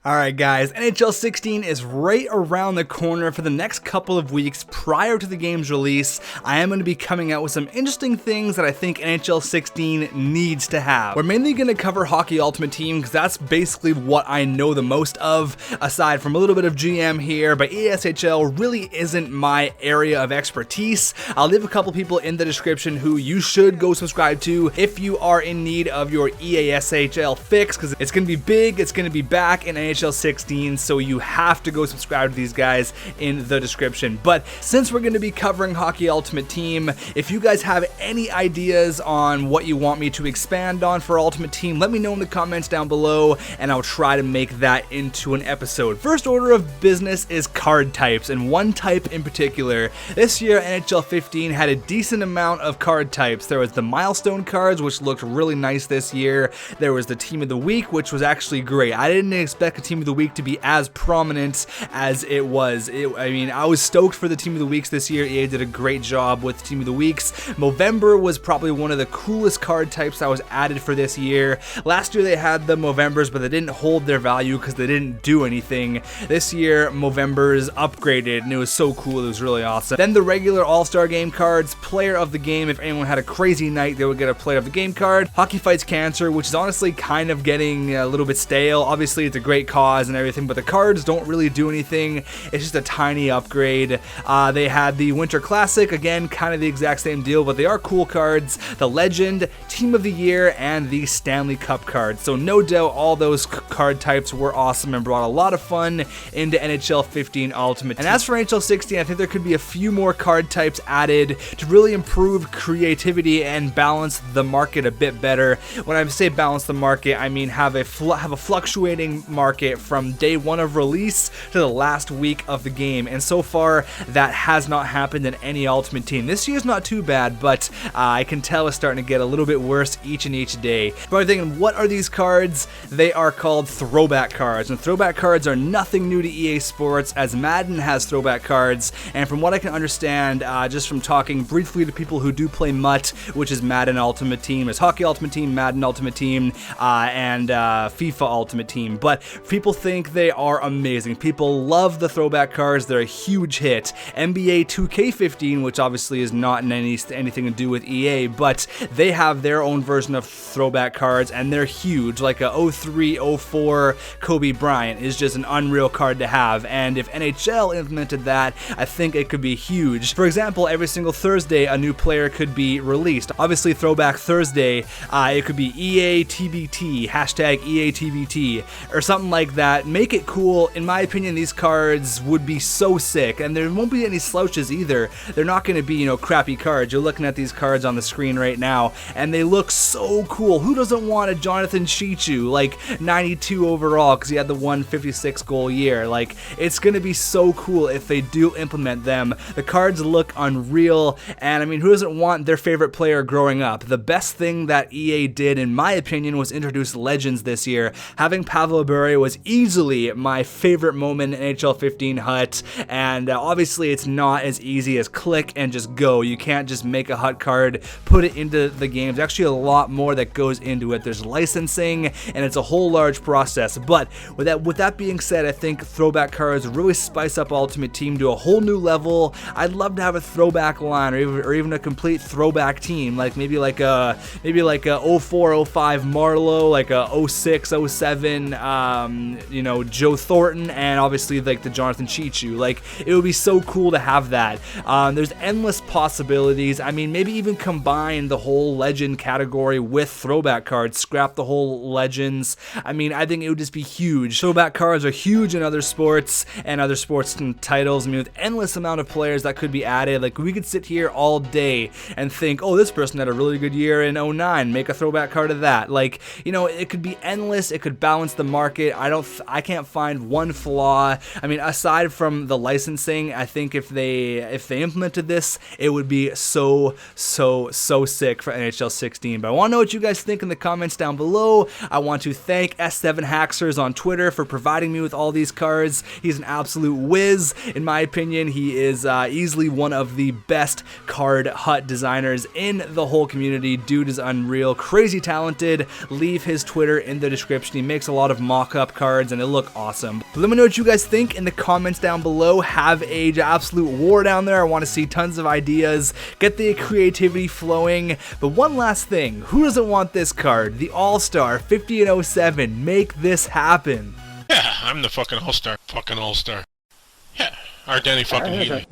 Alright guys, NHL 16 is right around the corner. For the next couple of weeks prior to the game's release, I am going to be coming out with some interesting things that I think NHL 16 needs to have. We're mainly going to cover Hockey Ultimate Team because that's basically what I know the most of, aside from a little bit of GM here, but ESHL really isn't my area of expertise. I'll leave a couple people in the description who you should go subscribe to if you are in need of your EASHL fix, because it's going to be big, it's going to be back in NHL 16, so you have to go subscribe to these guys in the description. But since we're going to be covering Hockey Ultimate Team, if you guys have any ideas on what you want me to expand on for Ultimate Team, let me know in the comments down below, and I'll try to make that into an episode. First order of business is card types, and one type in particular. This year, NHL 15 had a decent amount of card types. There was the milestone cards, which looked really nice this year. There was the Team of the Week, which was actually great. I didn't expect a Team of the Week to be as prominent as it was. I mean, I was stoked for the Team of the Weeks this year. EA did a great job with Team of the Weeks. Movember was probably one of the coolest card types that was added for this year. Last year they had the Movembers, but they didn't hold their value because they didn't do anything. This year, Movembers upgraded, and it was so cool. It was really awesome. Then the regular All-Star Game cards, Player of the Game. If anyone had a crazy night, they would get a Player of the Game card. Hockey Fights Cancer, which is honestly kind of getting a little bit stale. Obviously, it's a great cause and everything, but the cards don't really do anything. It's just a tiny upgrade. They had the Winter Classic, again, kind of the exact same deal, but they are cool cards. The Legend, Team of the Year, and the Stanley Cup cards. So no doubt all those card types were awesome and brought a lot of fun into NHL 15 Ultimate Team. And as for NHL 16, I think there could be a few more card types added to really improve creativity and balance the market a bit better. When I say balance the market, I mean have a fluctuating market from day one of release to the last week of the game, and so far that has not happened in any Ultimate Team. This year's not too bad, but I can tell it's starting to get a little bit worse each and each day. But thinking, what are these cards? They are called Throwback cards, and Throwback cards are nothing new to EA Sports, as Madden has Throwback cards, and from what I can understand, just from talking briefly to people who do play MUT, which is Madden Ultimate Team, there's Hockey Ultimate Team, Madden Ultimate Team, and FIFA Ultimate Team, but people think they are amazing. People love the Throwback cards. They're a huge hit. NBA 2K15, which obviously is not in anything to do with EA, but they have their own version of Throwback cards, and they're huge. Like a 03, 04 Kobe Bryant is just an unreal card to have, and if NHL implemented that, I think it could be huge. For example, every single Thursday, a new player could be released. Obviously, Throwback Thursday, it could be EA TBT, hashtag EA TBT, or something like that. Make it cool. In my opinion, these cards would be so sick, and there won't be any slouches either. They're not going to be, crappy cards. You're looking at these cards on the screen right now, and they look so cool. Who doesn't want a Jonathan Chichu, like 92 overall, because he had the 156 goal year? Like, it's going to be so cool if they do implement them. The cards look unreal, and I mean, who doesn't want their favorite player growing up? The best thing that EA did, in my opinion, was introduce Legends this year. Having Pavel Bure was easily my favorite moment in NHL 15 HUT, and obviously it's not as easy as click and just go. You can't just make a HUT card, put it into the game. There's actually a lot more that goes into it. There's licensing, and it's a whole large process. But with that being said, I think Throwback cards really spice up Ultimate Team to a whole new level. I'd love to have a Throwback line, or even a complete Throwback team, like maybe like a 04, 05 Marlowe, like a 06, 07 Joe Thornton, and obviously like the Jonathan Chichu. Like, it would be so cool to have that. There's endless possibilities. I mean, maybe even combine the whole Legend category with Throwback cards, scrap the whole Legends. I mean, I think it would just be huge. Throwback cards are huge in other sports and other sports titles. I mean, with endless amount of players that could be added, like we could sit here all day and think, oh, this person had a really good year in 09, make a Throwback card of that. Like, it could be endless. It could balance the market. I can't find one flaw. I mean, aside from the licensing, I think if they implemented this, it would be so sick for NHL 16. But I want to know what you guys think in the comments down below. I want to thank S7Haxers on Twitter for providing me with all these cards. He's an absolute whiz. In my opinion, he is easily one of the best card hut designers in the whole community. Dude is unreal, crazy talented. Leave his Twitter in the description. He makes a lot of mock-up cards and they look awesome. But let me know what you guys think in the comments down below. Have an absolute war down there. I want to see tons of ideas. Get the creativity flowing. But one last thing, who doesn't want this card? The All-Star 50/07. Make this happen. Yeah, I'm the fucking all-star. Fucking all-star. Yeah, our Danny fucking Healy.